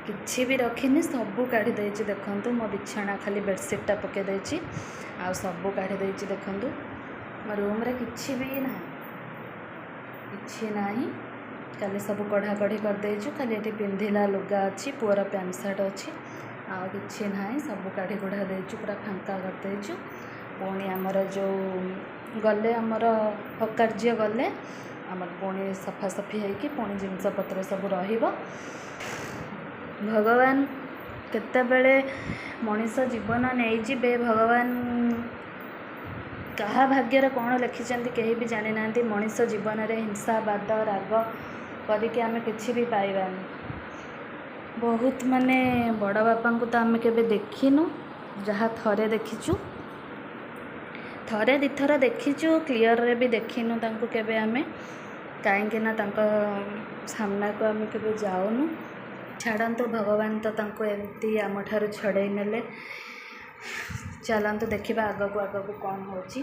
किछि भी रखिनी सबू काढ़ी देछि देखंतु मो बिछाना खाली बेडसीटा पके देछि आ सबू काढ़ी देछि देखंतु मो रूम रे किछि भी नाही खाली सब कढ़ा कढ़ी कर देछु खाली एठी पिंधिला लुगा अछि पुअर पैंट शर्ट अछि आ किछि नाही सबू काढ़ी गुढ़ा देछु पूरा फांका कर देछु पुणी आमर जो गले आमर अकार्य गले आमर पुणी सफासफी होइकि पुणी जिनसपत्र सब रहिबो। भगवान केतेबेले मनीष जीवन नहीं जिबे भगवान कहा भाग्यर कौन लिखिं कहीं भी जानी ना मनीष जीवन में हिंसावाद राग करके आम कि भी पाइबानी बहुत माने बड़ बापा को तो आम के देखिनु जहाँ थरे देखीचु थरे दिथर देखीचु क्लीयर रे भी देखिनु तांको केबे आमे कहीं ना सामना को आम के जाऊनु छाड़ंतु भगवान तो तांको एमती आम ठारू छड़े नेले चलंतु देखिबा आगको कौन होची।